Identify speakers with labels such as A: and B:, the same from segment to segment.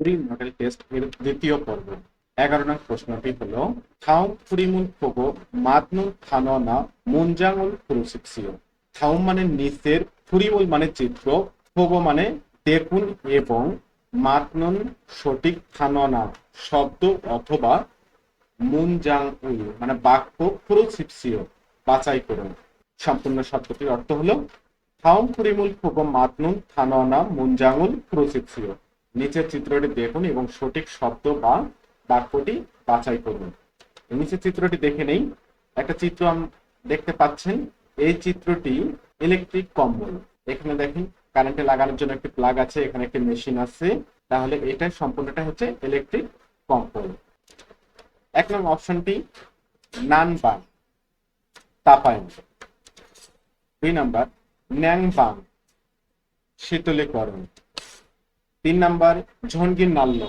A: Pre model test এর দ্বিতীয় পর্ব। 11 নং প্রশ্নটি হলো থাউম ফুরিমুল ফোগো মাতনুন থাননা মুনজাঙুল ক্রুসিক্সিও। থাউম মানে নিচের, ফুরিমুল মানে চিত্র, ফোগো মানে দেখুন এবং মাতনুন সঠিক, থাননা শব্দ অথবা মুনজাঙুল মানে বাক্য, ক্রুসিক্সিও বাছাই করুন। সম্পূর্ণ শব্দটির অর্থ হলো থাউম ফুরিমুল ফোগো মাতনুন থাননা মুনজাঙুল ক্রুসিক্সিও। নিচের চিত্রটি দেখুন এবং সঠিক শব্দ বা বাক্যটি বাছাই করুন। নিচের চিত্রটি দেখে নেই। একটা চিত্র দেখতে পাচ্ছেন। এই চিত্রটি ইলেকট্রিক কম্বল। এখানে দেখেন কারেন্টে লাগানোর জন্য একটি প্লাগ আছে, এখানে একটি মেশিন আছে। তাহলে এটা সম্পূর্ণটা হচ্ছে ইলেকট্রিক কম্বল। 1 নং অপশনটি নানবাং তাপায়ন। 2 নাম্বার ন্যাংবাং শীতলীকরণ। 3 নাম্বার ঝনগির নাল্য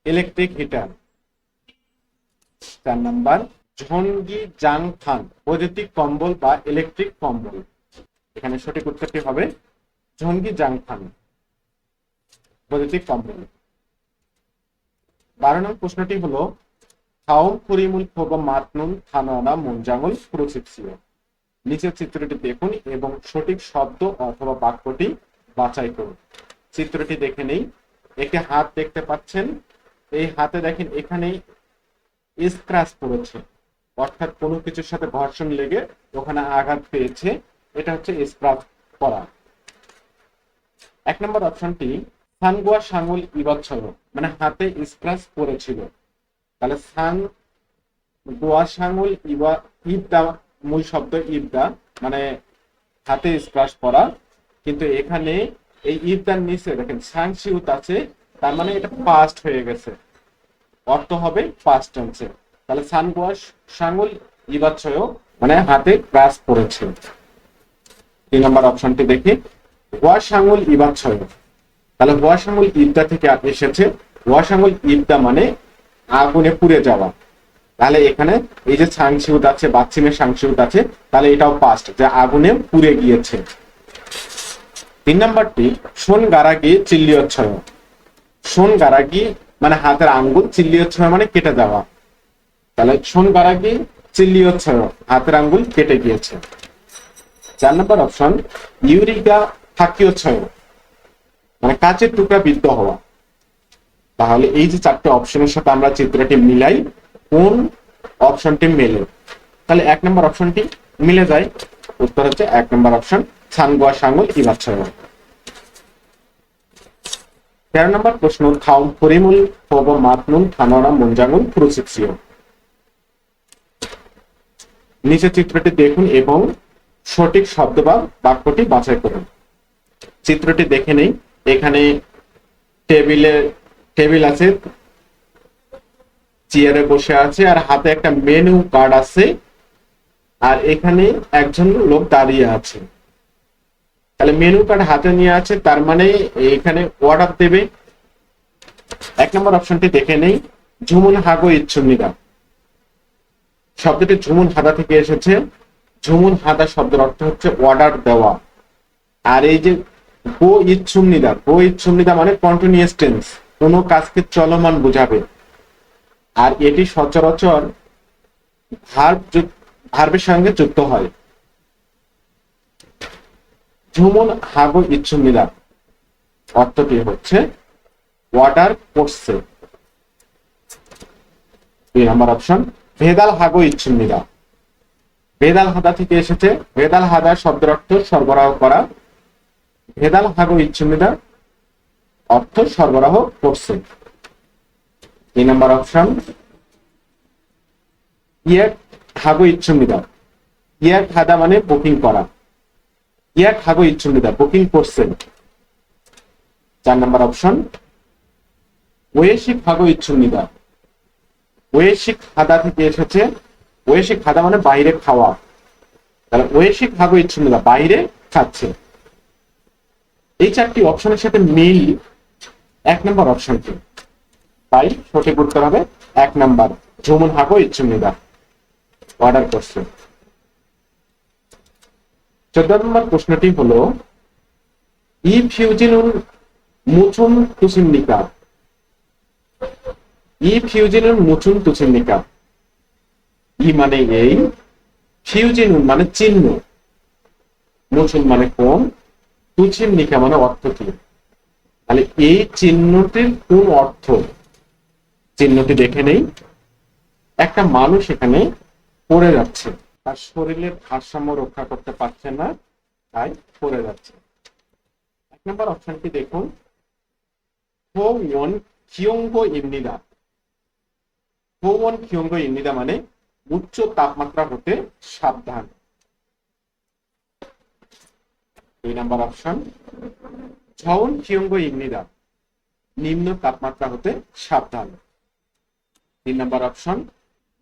A: ইলেকট্রিক হিটার। 4 নাম্বার ঝনগি জাংফান বৈদ্যুতিক কম্বল বা ইলেকট্রিক কম্বল। এখানে সঠিক উত্তরটি হবে ঝনগি জাংফান বৈদ্যুতিক কম্বল। 12 নং প্রশ্নটি হলো থাউম ফুরিমুল ফোগো মাতনুন থাননা মুনজাঙুল ক্রুসিক্সিও। নিচের চিত্রটি দেখুন এবং সঠিক শব্দ অথবা বাক্যটি বাছাই করুন। চিত্রটি দেখে নেই। একটি হাত দেখতে পাচ্ছেন। এই হাতে দেখেন এখানে স্ক্র্যাচ পড়েছে, অর্থাৎ কোনো কিছুর সাথে ঘর্ষণ লেগে ওখানে আঘাত পেয়েছে। এটা হচ্ছে স্ক্র্যাচ পড়া। 1 নম্বর অপশনটি সানগুয়া সাঙ্গুল ইবাচ্ছল মানে হাতে স্ক্র্যাচ পড়েছিল। তাহলে সান গোয়া সাঙ্গুল ইবদা, মূল শব্দ ইবদা মানে হাতে স্ক্র্যাচ পড়া, কিন্তু এখানে এই ইবদার নিচে দেখেন সাংশিউত আছে, তার মানে এটা পাস্ট হয়ে গেছে, অর্থ হবে পাস্ট টেন্সে। তাহলে সানগুয়া সাঙ্গুল ইবাচ্ছয় মানে হাতে ক্রাশ পড়েছে। 3 নম্বর অপশনটি দেখি ওয়া সাঙ্গুল ইবাচ্ছয়। তাহলে ওয়া সাঙ্গুল ইবদা থেকে এসেছে। ওয়া সাঙ্গুল ইবদা মানে আগুনে পুড়ে যাওয়া। তাহলে এখানে এই যে সাংশিউত আছে, বাচ্চিমের সাংশিউত আছে, তাহলে এটাও পাস্ট, যে আগুনে পুড়ে গিয়েছে। 3 নম্বরটি শোন গারাগি চিল্লিয়চ্ছয়। শোন গারাগি মানে হাতের আঙ্গুল, চিল্লিয়চ্ছয় মানে কেটে যাওয়া। তাহলে শোন গারাগি চিল্লিয়চ্ছয় হাতের আঙ্গুল কেটে গিয়েছে। 4 নম্বর অপশন ইউরিকা থাকিয়চ্ছয় মানে কাচের টুকরা বিদ্ধ হওয়া। তাহলে এই যে 4টে অপশনের সাথে আমরা চিত্রটি মিলাই, কোন অপশনটি মেলে? তাহলে 1 নম্বর অপশনটি মিলে যায়। উত্তর হচ্ছে 1 নম্বর অপশন সানগুয়া সাঙ্গুল ইবাচ্ছয়। 13 নম্বর প্রশ্ন থাউম ফুরিমুল ফোগো মাতনুন থাননা মুনজাঙুল ক্রুসিক্সিও। নিচে চিত্রটি দেখুন এবং সঠিক শব্দ বা বাক্যটি বাছাই করুন। চিত্রটি দেখে নেই। এখানে টেবিল আছে, চেয়ারে বসে আছে আর হাতে একটা মেনু কার্ড আছে, আর এখানে একজন লোক দাঁড়িয়ে আছে। তাহলে মেনু কার্ড হাতে নিয়ে আছে, তার মানে এখানে অর্ডার দেবে। 1 নম্বর অপশনটি দেখে নেই ঝুমুন হাগো ইচ্ছুন্নিদা। শব্দটি ঝুমুন হাদা থেকে এসেছে। ঝুমুন হাদা শব্দের অর্থ হচ্ছে অর্ডার দেওয়া। আর এই যে গো ইচ্ছুন্নিদা মানে কন্টিনিউয়াস টেন্স, কোনো কাজকে চলমান বোঝাবে। আর এটি সচরাচর ভার্বের সঙ্গে যুক্ত হয়। ঝুমুন হাগো ইচ্ছুন্নিদা অর্থটি হচ্ছে অর্ডার করছে। 2 নম্বর অপশন ভেদাল হাগো ইচ্ছুন্নিদা। ভেদাল হাদা থেকে এসেছে। ভেদাল হাদা শব্দের অর্থ সরবরাহ করা। ভেদাল হাগো ইচ্ছুন্নিদা অর্থ সরবরাহ করছে। 3 নম্বর অপশন ইয়াক হাগো ইচ্ছুন্নিদা। ইয়াক হাদা মানে বুকিং করা। ইয়াক হাগো ইচ্ছুন্নিদা বুকিং করছেন। 4 নম্বর অপশন ওয়েশিক হাগো ইচ্ছুন্নিদা। ওয়েশিক হাদা থেকে এসেছে। ওয়েশিক হাদা মানে বাইরে খাওয়া। তাহলে ওয়েশিক হাগো ইচ্ছুন্নিদা বাইরে খাচ্ছে। এই 4টি অপশনের সাথে মিল 1 নম্বর অপশনটি। তাই সঠিক উত্তর হবে 1 নম্বর ঝুমুন হাগো ইচ্ছুন্নিদা অর্ডার করছে। 14 নম্বর প্রশ্নটি হলো ই ফিউজিনুন মুচুন তুচিন্নিকা, ই ফিউজিনুন মুচুন তুচিন্নিকা। ই মানে এই, ফিউজিনুন মানে চিহ্ন, মুচুন মানে কোন, তুচিন্নিকা মানে অর্থ কি। তাহলে এই চিহ্নটির কোন অর্থ, চিহ্নটি দেখে নেই। একটা মানুষ এখানে পড়ে যাচ্ছে, তার শরীরের ভারসাম্য রক্ষা করতে পারছে না, তাই পড়ে যাচ্ছে। এক নম্বর অপশনটি দেখুন, হোওন কিয়ঙ্গো ইমনিদা। হোওন কিয়ঙ্গো ইমনিদা মানে উচ্চ তাপমাত্রা হতে সাবধান। 2 নম্বর অপশন, ঝউন কিয়ঙ্গো ইমনিদা, নিম্ন তাপমাত্রা হতে সাবধান। 3 নম্বর অপশন,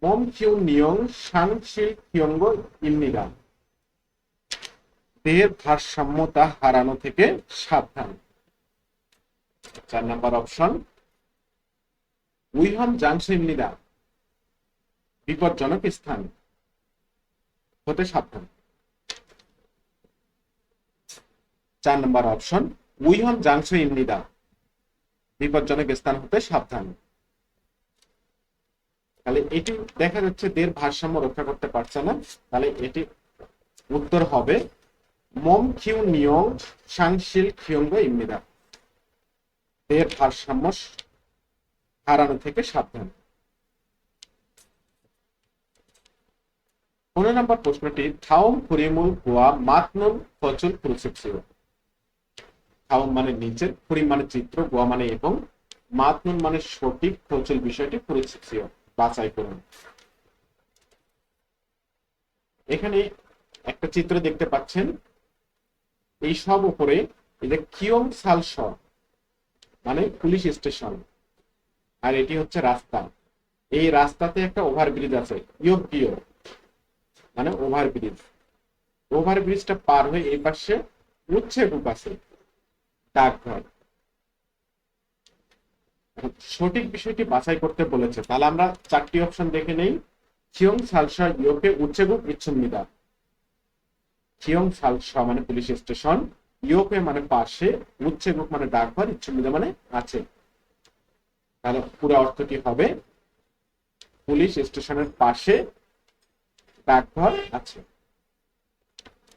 A: মম কিউ নিয়ং সাংশিল কিয়ঙ্গো ইমনিদা, দেহের ভারসাম্যতা হারানো থেকে সাবধান। 4 নম্বর অপশন, উইহন জাংশো ইমনিদা, বিপজ্জনক স্থান হতে সাবধান। 4 নম্বর অপশন, উইহন জাংশো ইমনিদা, বিপজ্জনক স্থান হতে সাবধান। তাহলে এটি দেখা যাচ্ছে দেহের ভারসাম্য রক্ষা করতে পারছে না, তাহলে এটি উত্তর হবে মম কিউ নিয়ং সাংশিল কিয়ঙ্গো ইমনিদা, দেহের ভারসাম্য হারানো থেকে সাবধান। 15 নম্বর প্রশ্নটি, থাউম ফুরিমুল গোয়া মাতনুল ফচুল প্রসেপসিও। থাউম মানে নিচের, ফুরিম মানে চিত্র, গোয়া মানে এবং, মাতনুল মানে সঠিক, ফচুল বিষয়টি প্রসেপসিও বাছাই করুন। এখানে একটা চিত্র দেখতে পাচ্ছেন, এই সব উপরে এই যে কিয়ং সালস মানে পুলিশ স্টেশন, আর এটি হচ্ছে রাস্তা। এই রাস্তাতে একটা ওভারব্রিজ আছে, ইয়োগিও মানে ওভারব্রিজ। ওভারব্রিজটা পার হয়ে এই পাশে উচ্ছে বুক আছে, ডাকঘর। সঠিক বিষয়টি বাছাই করতে বলেছে, তাহলে আমরা 4টি অপশন দেখে নেই। কিয়ং সালসা ইয়োকে উচ্চেগুক ইচ্ছুমিদা। কিয়ং সালসা মানে পুলিশ স্টেশন, ইয়োকে মানে পাশে, উচ্চেগুক মানে ডাকঘর, ইচ্ছুমিদা মানে আছে। তাহলে পুরো অর্থটি হবে পুলিশ স্টেশনের পাশে ডাকঘর আছে।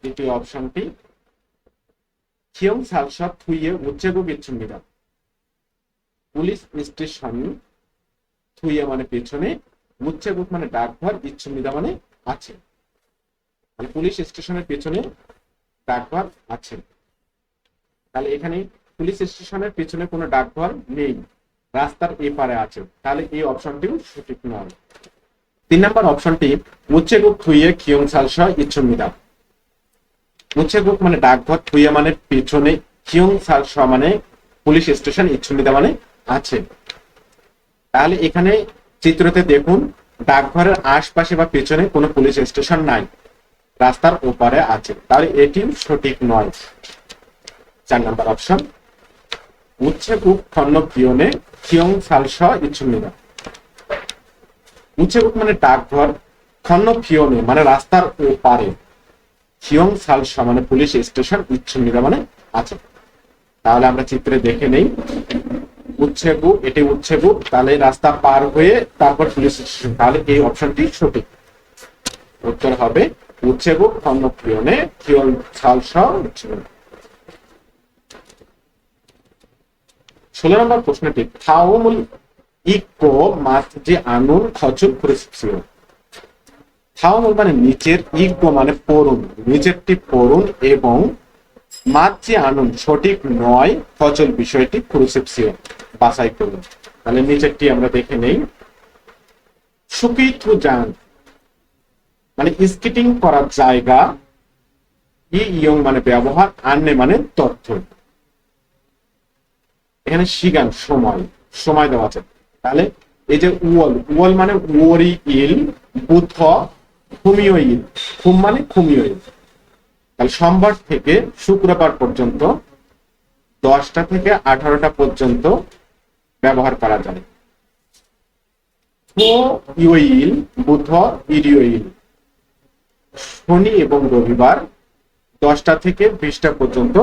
A: দ্বিতীয় অপশনটি, কিয়ং সালসা থুইয়ে উচ্চেগুক ইচ্ছুমিদা, পুলিশ স্টেশন, থুইয়ে মানে পেছনে, উচ্চেগুক মানে ডাকঘর, ইচ্ছুমিদা মানে আছে। মানে পুলিশ স্টেশনের পেছনে ডাকঘর আছে। তাহলে এখানে পুলিশ স্টেশনের পেছনে কোনো ডাকঘর নেই, রাস্তার এপারে আছে, তাহলে এই অপশনটিও সঠিক নয়। 3 নম্বর অপশনটি, উচ্চেগুক থুইয়ে কিয়ং সালসা ইচ্ছুমিদা। উচ্চেগুক মানে ডাকঘর, থুইয়ে মানে পেছনে, কিয়ং সালসা মানে পুলিশ স্টেশন, ইচ্ছুমিদা মানে আছে। তাহলে এখানে চিত্রতে দেখুন, ডাকঘরের আশপাশে বা পেছনে কোনো পুলিশ স্টেশন নাই, রাস্তার ওপারে আছে, তাহলে এটি সঠিক নয়। 4 নম্বর অপশন, উচ্চেগুক খন্ন পিয়নে কিয়ং সালসা ইচ্ছুমিদা। উচ্চেগুক মানে ডাকঘর, খন্ন পিয়নে মানে রাস্তার ওপারে, কিয়ং সালসা মানে পুলিশ স্টেশন, ইচ্ছুমিদা মানে আছে। তাহলে আমরা চিত্রে দেখে নেই, উচ্চেগুক, এটি উচ্চেগুক, তাহলে রাস্তা পার হয়ে তারপর পুলিশ স্টেশন, তাহলে এই অপশনটি সঠিক। উত্তর হবে উচ্চেগুক খন্ন পিয়নে কিয়ং সালসা ইচ্ছুমিদা। 16 নম্বর প্রশ্নটি, থাওমুল ইকো মাত যে আনুন খচুল প্রসেপসিও। থাওমুল মানে নিচের, ইকো মানে পড়ুন, নিচেরটি পড়ুন, এবং মাত যে আনুন সঠিক নয়, খচল বিষয়টি প্রসেপসিও বাছাই করুন। তাহলে নিচেরটি আমরা দেখে নেই। সুকিথু জাং মানে স্কেটিং করার জায়গা, ইয়ং মানে ব্যবহার, আন্নে মানে তথ্য। এখানে শিগান সময়, সময় দেওয়া আছে। তাহলে এই যে উওল, উওল মানে ওরি ইল, বুধ খুমিও ইল, খুম মানে খুমিও ইল। তাহলে সোমবার থেকে শুক্রবার পর্যন্ত 10টা থেকে 18টা পর্যন্ত ব্যবহার করা যায়। ইল বুধ ইল, শনি এবং রবিবার 10টা থেকে 20টা পর্যন্ত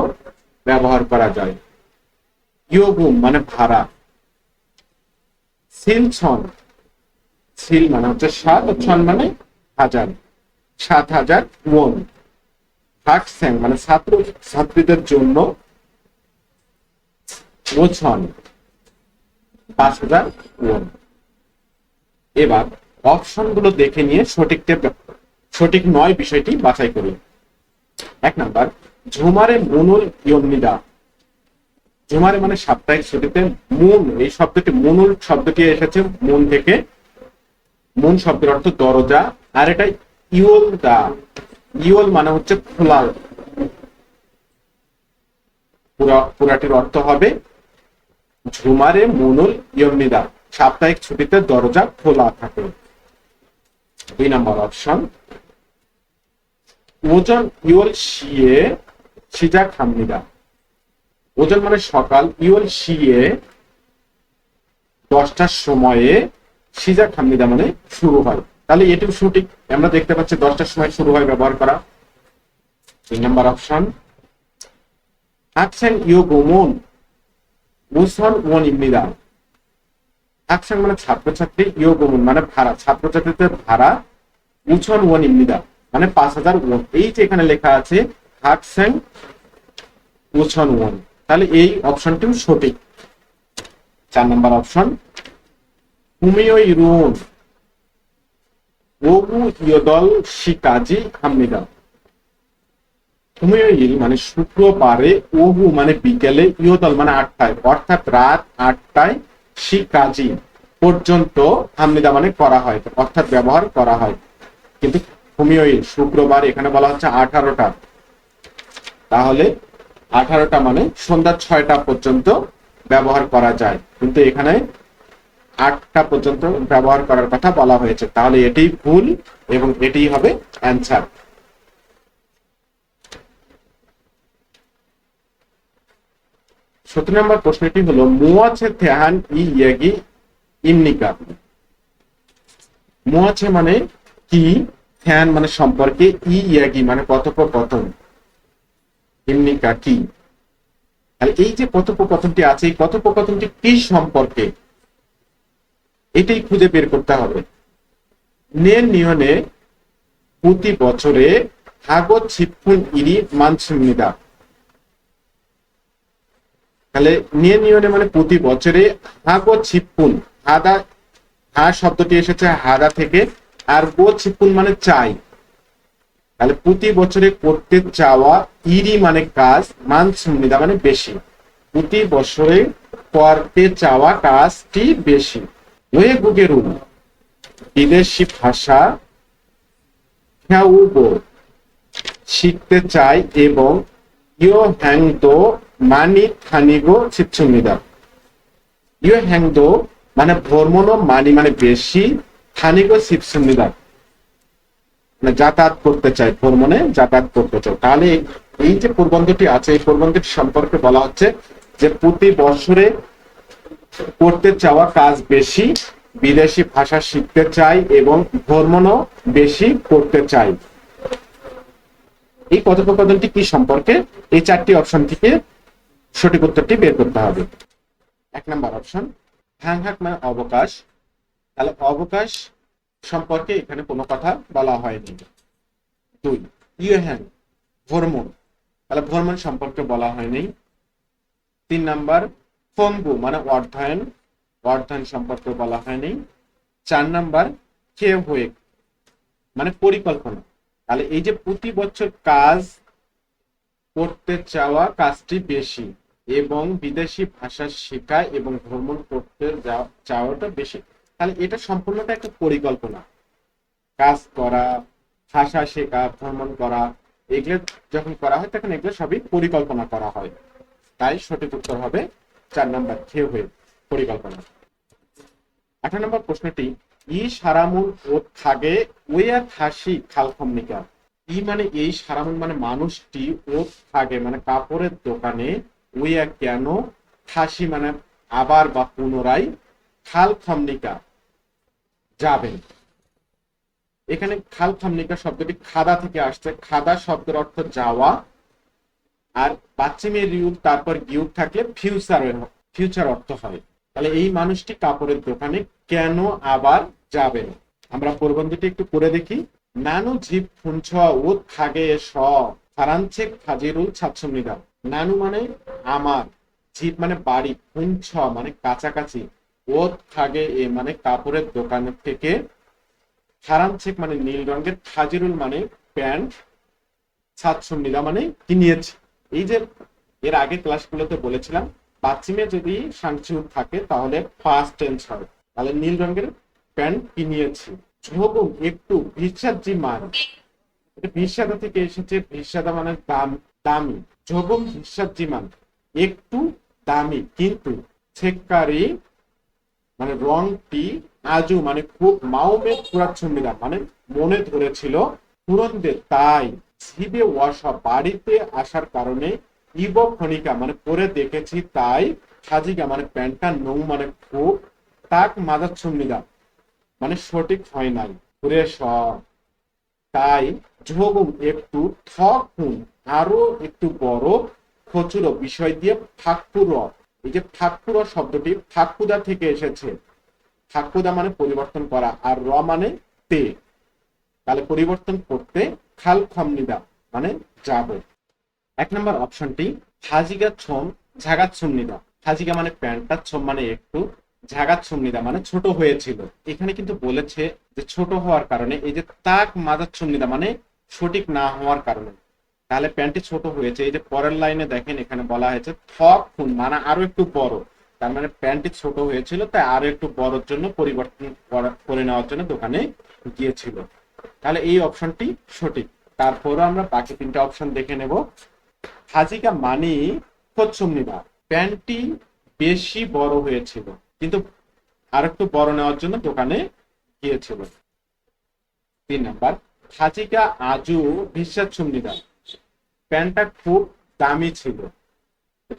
A: ব্যবহার করা যায়। ইয়োগুম মানে ভাড়া, সিলছন, সিল মানে হচ্ছে 7, ছন মানে হাজার, 7,000 ওন। হাকস্যাং মানে ছাত্র ছাত্রীদের জন্য, ওছন 5,000 ওন। এবার অপশন গুলো দেখে নিয়ে সঠিক নয় বিষয়টি বাছাই করি। 1 নাম্বার, ঝুমারে মনুল ইয়মনিদা। ঝুমারে মানে সাপ্তাহিক ছুটিতে, মুন এই শব্দটি, মনুল শব্দটি এসেছে মুন থেকে। মুন শব্দের অর্থ দরজা, আর এটা ইওল দা, ইওল মানে হচ্ছে খোলা। পুরাটির অর্থ হবে ঝুমারে মনুল ইয়মনিদা, সাপ্তাহিক ছুটিতে দরজা খোলা থাকে। 2 নম্বর অপশন, ওজন ইওল শিয়ে সিজা খামনিদা। ওজন মানে সকাল, ইওল শিয়ে 10টার সময়ে, সিজা খামনিদা মানে শুরু হয়। তাহলে এটিও সঠিক, আমরা দেখতে পাচ্ছি 10টার সময় শুরু হয় ব্যবহার করা। 3 নম্বর অপশন, আকসেন ইও গোমন মুসন ওন ইবনিদা। আকসেন মানে ছাত্রছাত্রী, ইও গোমন মানে ভাড়া, ছাত্রছাত্রীদের ভাড়া, উছন ওন ইবনিদা মানে 5,000 ওন। এই যে এখানে লেখা আছে আকসেন উছন ওন, তাহলে এই অপশনটিও সঠিক। 4 নম্বর অপশন, কুমিও ইরুন ওগু ইয়দল শিকাজি হামনিদা। কুমিওইল মানে শুক্রবারে, ওগু মানে বিকেলে, ইয়দল মানে 8টায়, অর্থাৎ রাত 8টায়, শিকাজি পর্যন্ত, হামনিদা মানে করা হয়, অর্থাৎ ব্যবহার করা হয়। কিন্তু কুমিওইল শুক্রবার এখানে বলা হচ্ছে 18টা, তাহলে 18টা মানে সন্ধ্যা 6টা পর্যন্ত ব্যবহার করা যায়, কিন্তু এখানে 8টা পর্যন্ত ব্যবহার করার কথা বলা হয়েছে, তাহলে এটি ভুল এবং এটি হবে অ্যান্সার। 17 নম্বর প্রশ্নটি হলো মুয়াছে থেহান ই ইয়াগি ইমনিকা। মুয়াছে মানে কি, থেহান মানে সম্পর্কে, ই ইয়াগি মানে কথোপকথন, ইমনিকা কি। এই যে কথোপকথনটি আছে, এই কথোপকথনটি কি সম্পর্কে, এটাই খুঁজে বের করতে হবে। নিয়নে প্রতি বছরে হাগত ছিপুন ইরি মানসুমিদা। তাহলে নিয়নে মানে প্রতি বছরে, হাগো ছিপুন, হাদা, হা শব্দটি এসেছে হাদা থেকে, আর গো ছিপুন মানে চাই। তাহলে প্রতি বছরে করতে চাওয়া, ইরি মানে কাজ, মানসুমিদা মানে বেশি, প্রতি বছরে করতে চাওয়া কাজটি বেশি। ওয়ে গুগেরু বিদেশি ভাষা শিখতে চাই এবং ইয়ো হ্যাংদো মানি থানিগো ছিপছুমিদা। ইয়ো হ্যাংদো মানে ভ্রমণ, মানি মানে বেশি, থানিগো ছিপছুমিদা মানে যাতায়াত করতে চাই, ভ্রমণে যাতায়াত করতে চাই। তাহলে এই যে প্রবন্ধটি আছে, এই প্রবন্ধটি সম্পর্কে বলা হচ্ছে যে প্রতি বছরে করতে চাওয়া কাজ বেশি, বিদেশি ভাষা শিখতে চাই এবং ভ্রমণও বেশি করতে চাই। এই কথোপকথনটি কি সম্পর্কে, এই 4টি অপশন থেকে সঠিক উত্তরটি বের করতে হবে। 1 নম্বর অপশন, হ্যাংহাক মানে অবকাশ, তাহলে অবকাশ সম্পর্কে এখানে কোনো কথা বলা হয়নি। 2 ইয়োহ্যাং ভ্রমণ, তাহলে ভ্রমণ সম্পর্কে বলা হয়নি। 3 নাম্বার ফঙ্গু মানে অধ্যয়ন, অধ্যয়ন সম্পর্কে বলা হয়নি। 4 নাম্বার কেওয়েক মানে পরিকল্পনা, তাহলে এই যে প্রতি বছর কাজ করতে চাওয়া কাজটি বেশি এবং বিদেশি ভাষা শেখা এবং ভ্রমণ করতে চাওয়াটা বেশি, তাহলে এটা সম্পূর্ণটা একটা পরিকল্পনা। কাজ করা, ভাষা শেখা, ভ্রমণ করা, এগুলো যখন করা হয় তখন এগুলো সবই পরিকল্পনা করা হয়, তাই সঠিক উত্তর হবে 4 নাম্বার খেয়ে পরিকল্পনা। 18 নম্বর প্রশ্নটি, ই সারামুন ও থাগে ওয়া থাসি খালখমনিকা। ই মানে এই, সারামুন মানে মানুষটি, ও থাকে মানে কাপড়ের দোকানে, ওয়া কেন, থাসি মানে আবার বা পুনরায়, খালখমনিকা যাবেন। এখানে খালখমনিকা শব্দটি খাদা থেকে আসছে, খাদা শব্দের অর্থ যাওয়া, আর পাচ্চিমের রিউব তারপর গিউব থাকলে ফিউচারের ফিউচার অর্থ হয়। তাহলে এই মানুষটি কাপড়ের দোকানে কেন আবার যাবেন? আমরা প্রবন্ধটি একটু করে দেখি। নানু ঝিপ ফুঞ্ছ ও থাগে স ফারাঞ্চেক ফাজিরুল ছাচ্ছমিদা। নানু মানে আমার, ঝিপ মানে বাড়ি, ফুঞ্ছ মানে কাছাকাছি, ও থাগে এ মানে কাপড়ের দোকান থেকে, ফারাঞ্চেক মানে নীল রঙের, ফাজিরুল মানে প্যান্ট, ছাচ্ছমিদা মানে কিনিয়েছি। এই যে এর আগে ক্লাসগুলোতে বলেছিলাম পাশ্চিমে যদি সাংচুর থাকে তাহলে ফার্স্ট টেন্স হয়। তাহলে নীল রঙের প্যান্ট কিনিয়েছি। ঝোগুম একটু ভিসাজি মান, এটা ভিসাদা থেকে এসেছে, ভিসাদা মানে দাম, দামি। ঝোগুম ভিসাজি মান একটু দামি, কিন্তু ছেক্কারি মানে রংটি, আজু মানে খুব, মাউমে পুরাচ্ছন্দিরা মানে মনে ধরেছিল, পুরন্দে তাই, ঝিবে ওয়াসা বাড়িতে আসার কারণে, ইব খনিকা মানে পরে দেখেছি তাই, সাজিকা মানে প্যান্টটা, নৌ মানে খুব, তাক মাজাচ্ছন্দিরা মানে সঠিক হয় নাই, ঘুরে সব। তাই ঝোগুম একটু, থকুন আরো একটু বড়, খচুরো বিষয় দিয়ে ফাঁকুর, এই যে ফাঁকুর শব্দটি ফাঁকুদা থেকে এসেছে। ফাঁকুদা মানে পরিবর্তন করা, আর র মানে তে, তাহলে পরিবর্তন করতে খাল খমনিদা মানে যাব। এক নম্বর অপশনটি হাজিগা ছোম ঝাগাচ্ছন্নিদা। হাজিগা মানে প্যান্টটা, ছোম মানে একটু, ঝাগাচ্ছন্নিদা মানে ছোট হয়েছিল। এখানে কিন্তু বলেছে যে ছোট হওয়ার কারণে, এই যে তাক মাজাচ্ছন্নিদা মানে সঠিক না হওয়ার কারণে, তাহলে প্যান্টটি ছোট হয়েছে। এই যে পরের লাইনে দেখেন এখানে বলা হয়েছে থক খুন মানে আরো একটু বড়, তার মানে প্যান্টটি ছোট হয়েছিল তাই আরো একটু বড়র জন্য পরিবর্তন করে নেওয়ার জন্য দোকানে গিয়েছিল। তাহলে এই অপশনটি সঠিক। তারপরও আমরা বাকি তিনটা অপশন দেখে নেব। হাজিকা মানি খোঁজসুমনিদা, প্যান্টটি বেশি বড় হয়েছিল, কিন্তু আর একটু বড় নেওয়ার জন্য দোকানে গিয়েছিল। 3 নাম্বার হাজিকা আজু বিশ্বাসুমনিদা, প্যান্টটা খুব দামি ছিল,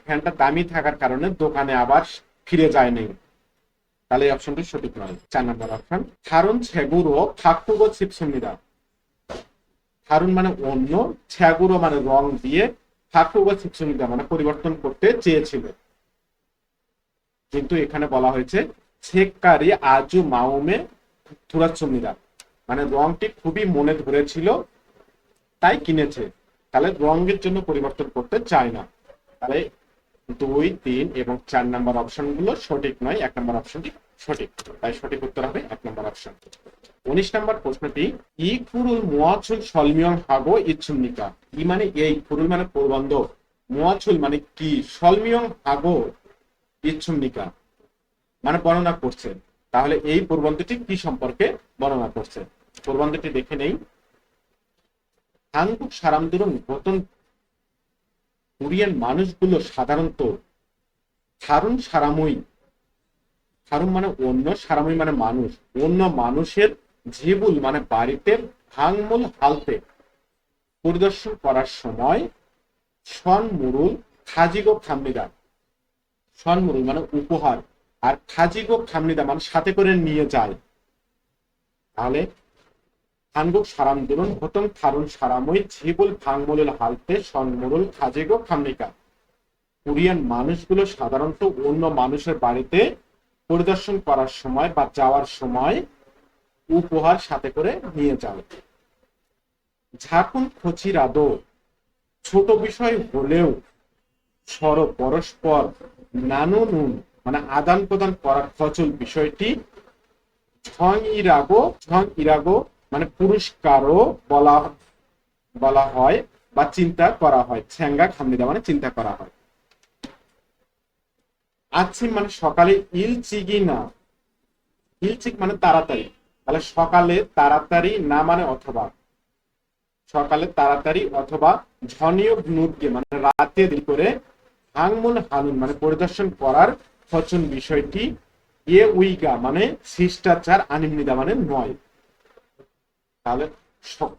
A: প্যান্টটা দামি থাকার কারণে দোকানে আবার ফিরে যায়নি, তাহলে এই অপশনটি সঠিক নয়। 4 নম্বর অপশন হারুন ছেগুরো ফাকুগো ছিপসুমনিদা। হারুন মানে অন্য, ছেগুরো মানে রং দিয়ে, ফাকুগো ছিপসুমনিদা মানে পরিবর্তন করতে চেয়েছিল, কিন্তু এখানে বলা হয়েছে ছেক্কারি আজু মাউমে থুরাচ্ছুমনিদা মানে রংটি খুবই মনে ধরেছিল তাই কিনেছে, তাহলে রঙের জন্য পরিবর্তন করতে চায় না। তাহলে 2, 3 এবং 4 নম্বর অপশন গুলো সঠিক নয়, 1 নম্বর অপশনটি সঠিক। তাই সঠিক উত্তর হবে 1 নম্বর অপশন। 19 নম্বর প্রশ্নটি ই কুরুল মুয়াচুল সলমিয়ং হাগো ইচ্ছুন্নিকা। ই মানে এই, কুরুল মানে প্রবন্ধ, মুয়াচুল মানে কি, সলমিয়ং হাগো ইচ্ছুন্নিকা মানে বর্ণনা করছে। তাহলে এই প্রবন্ধটি কি সম্পর্কে বর্ণনা করছে? প্রবন্ধটি দেখে নেই। 한국 사람들은 보통 কোরিয়ান মানুষগুলো সাধারণত 다른 사람의, 다른 মানে অন্য, 사람의 মানে মানুষ, অন্য মানুষের জীবুল মানে বাড়িতে, ভাঙমূল হালতে পরিদর্শন করার সময়, সনমুরুল খাজিগো খামনিদা, সনমুরুল মানে উপহার, আর খাজিগো খামনিদা মানে সাথে করে নিয়ে যায়। তাহলে 한국 사람들은 보통 다른 사람의 집을 방문을 할 때 선물을 가지고 갑니까? কোরিয়ান মানুষগুলো সাধারণত অন্য মানুষের বাড়িতে পরিদর্শন করার সময় বা যাওয়ার সময় উপহার সাথে করে নিয়ে যায়। ঝাকুন খচিরাদো, ছোট বিষয় হলেও সর পরস্পর নানু নুন মানে আদান প্রদান করার ফচল বিষয়টি, ঝং ইরাগো মানে পুরস্কারও বলা বলা হয় বা চিন্তা করা হয়। ছেঙ্গা খামনিদা মানে চিন্তা করা হয়। আছিম মানে সকালে, ইলচিগি না, ইলচিক মানে তাড়াতাড়ি, তাহলে সকালে তাড়াতাড়ি না মানে অথবা, সকালে তাড়াতাড়ি অথবা ঝনিয় নুটকে মানে রাতে দেরি করে, হাংমুল হানুন মানে পরিদর্শন করার ফচন বিষয়টি, এ উইগা মানে শিষ্টাচার, আনিমনিদা মানে নয়। তাহলে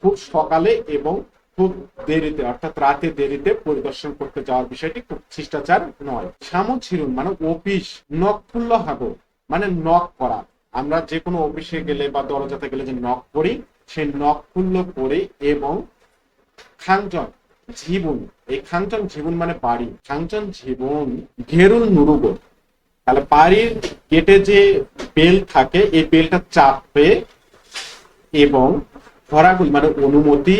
A: খুব সকালে এবং খুব দেরিতে অর্থাৎ রাতে দেরিতে পরিদর্শন করতে যাওয়ার বিষয়টি খুব শিষ্টাচার নয়। সামু ছিরুন মানে অফিস, নখ খুল্ল হাগো মানে নখ করা, আমরা যে কোনো অফিসে গেলে বা দরজাতে গেলে যে নখ করি, সেই নখ খুল্ল করে। এবং খাংজন জীবন, এই খাংজন জীবন মানে বাড়ি, খাংজন জীবন ঘেরুল নুরুগো তাহলে বাড়ির গেটে যে বেল থাকে এই বেলটা চাপে এবং ধরাগুলি মানে অনুমতি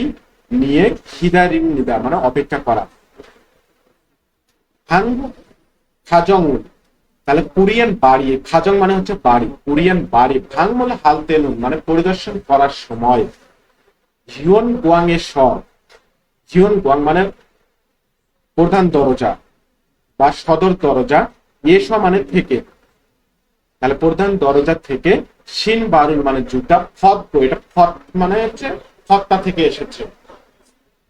A: নিয়ে খিদারিং নিদা মানে অপেক্ষা করা। হাঙ্গুক খাজং, তাহলে কোরিয়ান বাড়ি, খাজং মানে হচ্ছে বাড়ি, কোরিয়ান বাড়ি ভাং বলে হালতেনুন মানে পরিদর্শন করার সময়। হিয়ন গোয়াং এর স্বর, হিয়ন গোয়াং মানে প্রধান দরজা বা সদর দরজা, এসব মানে থেকে, তাহলে প্রধান দরজা থেকে, শিন বারুল মানে জুতা, ফদগো এটা ফদ মানে হচ্ছে ফত্তা থেকে এসেছে,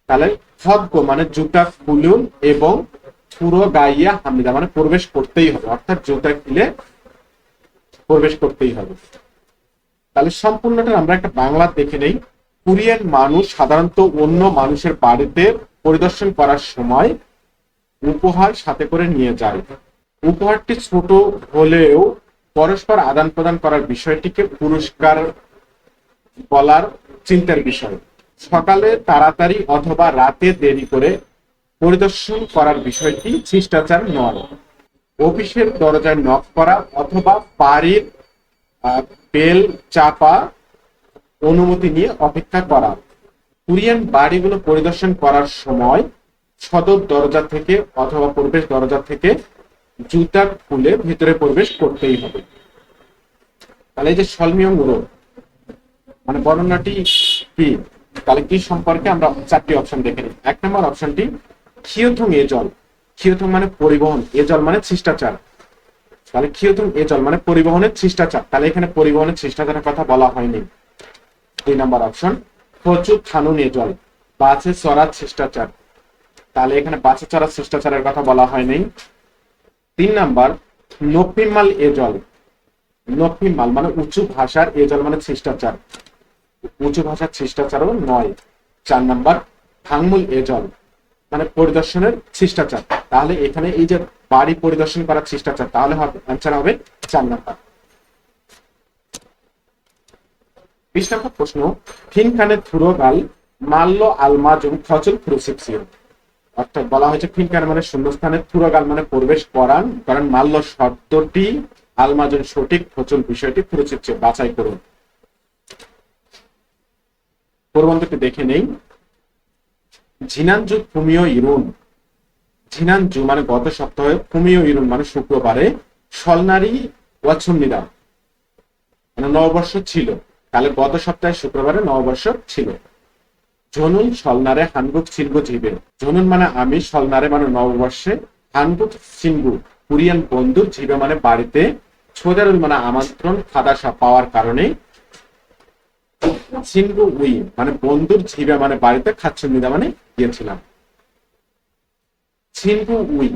A: তাহলে ফদগো মানে জুতা খুলুন এবং পুরো গাইয়া হামিদা মানে প্রবেশ করতেই হবে, অর্থাৎ জুতা খুলে প্রবেশ করতেই হবে। তাহলে সম্পূর্ণটা আমরা একটা বাংলা দেখে নেই। কোরিয়ান মানুষ সাধারণত অন্য মানুষের বাড়িতে পরিদর্শন করার সময় উপহার সাথে করে নিয়ে যায়। উপহারটি ছোট হলেও পরস্পর আদান প্রদান করার বিষয়টিকে পুরস্কার বলার চিন্তার বিষয়। সকালে তাড়াতাড়ি অথবা রাতে দেরি করে পরিদর্শন করার বিষয়টি শিষ্টাচার নয়। অফিসের দরজায় নক করা অথবা বাড়ির বেল চাপা অনুমতি নিয়ে অপেক্ষা করা। কোরিয়ান বাড়িগুলো পরিদর্শন করার সময় সদর দরজা থেকে অথবা প্রবেশ দরজা থেকে জুতা খুলে ভিতরে প্রবেশ করতেই হবে। তাহলে এই যে সলমিয়ং রো মানে বর্ণনাটি কি, তাহলে কি সম্পর্কে আমরা চারটি অপশন দেখে নিই। এক নম্বর অপশনটি খিয়োথং এ জল, খিয়োথং মানে পরিবহন, এ জল মানে শিষ্টাচার, তাহলে খিয়োথং এ জল মানে পরিবহনের শিষ্টাচার, তাহলে এখানে পরিবহনের শিষ্টাচারের কথা বলা হয়নি। দুই নম্বর অপশন প্রচুর থানুন এ জল, বাসে চড়ার শিষ্টাচার, তাহলে এখানে বাসে চড়ার শিষ্টাচারের কথা বলা হয়নি। তিন নাম্বার নপিমাল এ জল, নপিমাল মানে উঁচু ভাষার, এ জল মানে শিষ্টাচার, উঁচু ভাষার শিষ্টাচারও নয়। চার নাম্বার ভাংমুল এ জল মানে পরিদর্শনের শিষ্টাচার, তাহলে এখানে এই যে বাড়ি পরিদর্শন করার শিষ্টাচার, তাহলে অ্যান্সার হবে 4 নাম্বার। 20 নম্বর প্রশ্ন ফিনকানে থুরোগাল মাল্য আলমাজুম খচল প্রসিপসিয়ন, অর্থাৎ বলা হয়েছে ফিনকান মানে শূন্যস্থানে, থুরোগাল মানে প্রবেশ করান, কারণ মাল্য শব্দটি আলমাজুন সঠিক, খচল বিষয়টি প্রসিপসিয়ন বাছাই করুন। প্রবন্ধটি দেখে নেই। ঝিনানজু ফুমিও ইরুন, ঝিনানজু মানে গত সপ্তাহে, ফুমিও ইরুন মানে শুক্রবারে, সলনারি ওয়াছুন্নিরা মানে নববর্ষ ছিল, তাহলে গত সপ্তাহে শুক্রবারে নববর্ষ ছিল। জনুন সলনারে হানগুক সিনগু জিবে, জনুন মানে আমি, সলনারে মানে নববর্ষে, হানগুক সিনগু কোরিয়ান বন্ধু, জিবে মানে বাড়িতে, ছোদারুল মানে আমন্ত্রণ খাদাসা পাওয়ার কারণে, সিনগু উই মানে বন্ধুর, জিবে মানে বাড়িতে, খাচ্ছন্নিদা মানে গিয়েছিলাম। সিনগু উই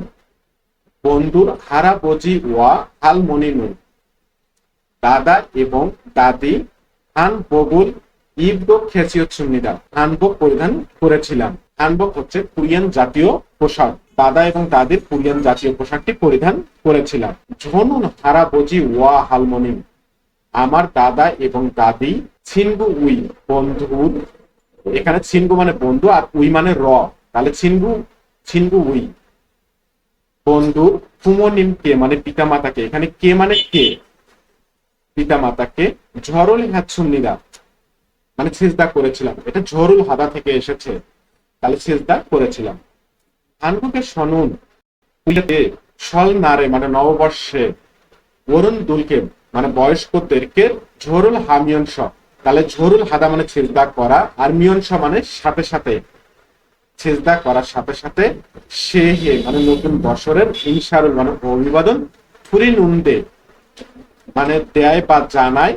A: বন্ধুর হারা বজি ওয়া হালমনিনুন, দাদা এবং দাদি হান বগুল ইবগো খেসিয়ৎসুন্নিদা হানবক পরিধান করেছিলাম। হানবক হচ্ছে কোরিয়ান জাতীয় পোশাক, দাদা এবং দাদির কোরিয়ান জাতীয় পোশাকটি পরিধান করেছিলাম। ঝনুন হারা বজি ওয়া হালমনিন আমার দাদা এবং দাদি, ছিনগু উই বন্ধুর, এখানে ছিনগু মানে বন্ধু আর উই মানে র, তাহলে ছিনগু উই বন্ধুর, ফুমনিম কে মানে পিতা মাতাকে, এখানে কে মানে কে পিতা মাতাকে, ঝরল হাতসুন্নিদা মানে সিজদা করেছিলাম, এটা ঝরুল হাদা থেকে এসেছে, তাহলে সিজদা করেছিলাম। হানগুকের সনুন সল নারে মানে নববর্ষে, অরুণ দুলকে মানে বয়স্কদেরকে, ঝরুল হামিয়ন স, তাহলে ঝরুল হাদা মানে সিজদা করা, আর মিয়ন স মানে সাথে সাথে, সিজদা করার সাথে সাথে, সে হে মানে নতুন বছরের, ইনসারুল মানে অভিবাদন, ফুরি নুনদে মানে দেয় বা জানায়,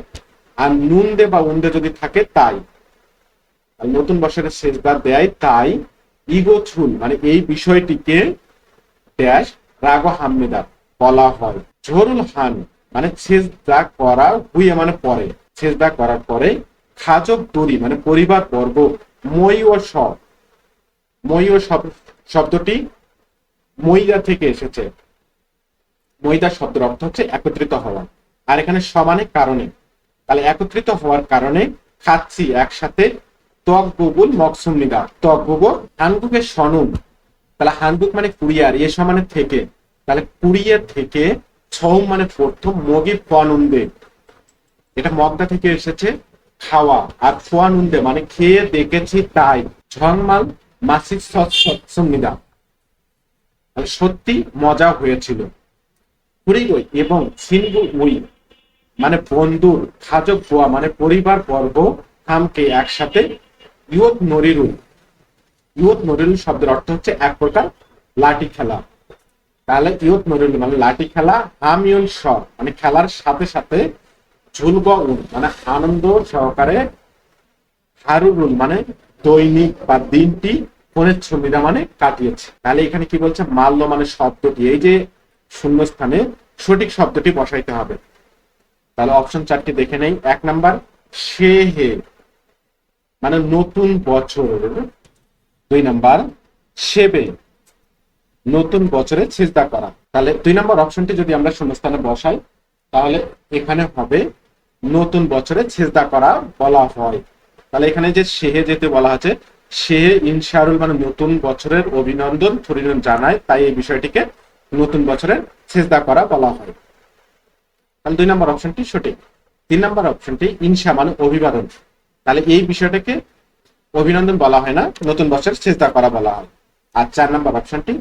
A: আর নুন দে বা উন্দে যদি থাকে তাই, নতুন বছরের সেজদা দেয় তাই, ইগো ছুল মানে এই বিষয়টিকে ড্যাশ রাগ হামমিদা বলা হয়। ঝরুল হান মানে সেজদা করা, হুইয়ে মানে পরে, সেজদা করার পরে, খাজক দড়ি মানে পরিবার বর্গ, মই ও সব, মই ও সব শব্দটি মইদা থেকে এসেছে, মইদা শব্দের অর্থ হচ্ছে একত্রিত হওয়া, আর এখানে সমানে কারণে, তাহলে একত্রিত হওয়ার কারণে, খাচ্ছি একসাথে, ত্বক গুগুল মকসুমনিদা ত্বক গুগল, হানগুকের সনুন, তাহলে হানগুক মানে কুরিয়ার, এ সমানে থেকে, তাহলে কুরিয়ার থেকে, ছৌ মানে প্রথম, মগি ফোয়ানুন্দে, এটা মগদা থেকে এসেছে খাওয়া, আর ফোয়ানুন্দে মানে খেয়ে দেখেছি তাই। ঝংমাল মাসিক সৎসঙ্গিদা মানে সত্যি মজা হয়েছিল। কুড়িগই এবং সিনগু উই মানে বন্ধুর, খাজক গোয়া মানে পরিবার বর্গ, হামকে একসাথে, ইয়ত নরিরুল, ইয়ত নরিরুল শব্দের অর্থ হচ্ছে এক প্রকার লাঠি খেলা। তাহলে ইয়ত নরিরুল মানে লাঠি খেলা, হামিয়ন স মানে খেলার সাথে সাথে, ঝুলগ উন মানে আনন্দ সহকারে, হারুরুল মানে দৈনিক বা দিনটি, ফোনের ছবিটা মানে কাটিয়েছে। তাহলে এখানে কি বলছে, মাল্য মানে শব্দটি, এই যে শূন্যস্থানে সঠিক শব্দটি বসাইতে হবে। তাহলে অপশন 4টি দেখে নেই। 1 নাম্বার সে হে মানে নতুন বছর। 2 নাম্বার সেবে নতুন বছরে সিজদা করা। তাহলে 2 নাম্বার অপশনটি যদি আমরা শূন্যস্থানে বসাই তাহলে এখানে হবে নতুন বছরে সিজদা করা বলা হয়। তাহলে এখানে যে সেহে যেতে বলা আছে, সেহে ইনশারুল মানে নতুন বছরের অভিনন্দন পরিণাম জানায়, তাই এই বিষয়টিকে নতুন বছরের সিজদা করা বলা হয়। তাহলে 2 নম্বর অপশনটি সঠিক। 3 নম্বর অপশনটি ইনশা মানে অভিবাদন, তাহলে এই বিষয়টাকে অভিনন্দন বলা হয় না, নতুন বছর সিজদা করা বলা হয়। আর 4 নম্বর অপশনটি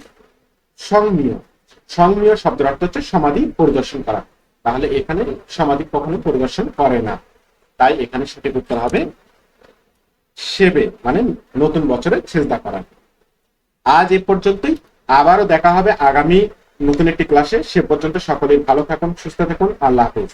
A: সংমিয়, সংমিয় শব্দের অর্থ হচ্ছে সমাধি পরিদর্শন করা, তাহলে এখানে সমাধি কখনো পরিদর্শন করে না, তাই এখানে সঠিক উত্তর হবে সেবে মানে নতুন বছরে সিজদা করা। আজ এ পর্যন্তই, আবারও দেখা হবে আগামী নতুন একটি ক্লাসে। সে পর্যন্ত সকলেই ভালো থাকুন, সুস্থ থাকুন, আল্লাহ হাফেজ।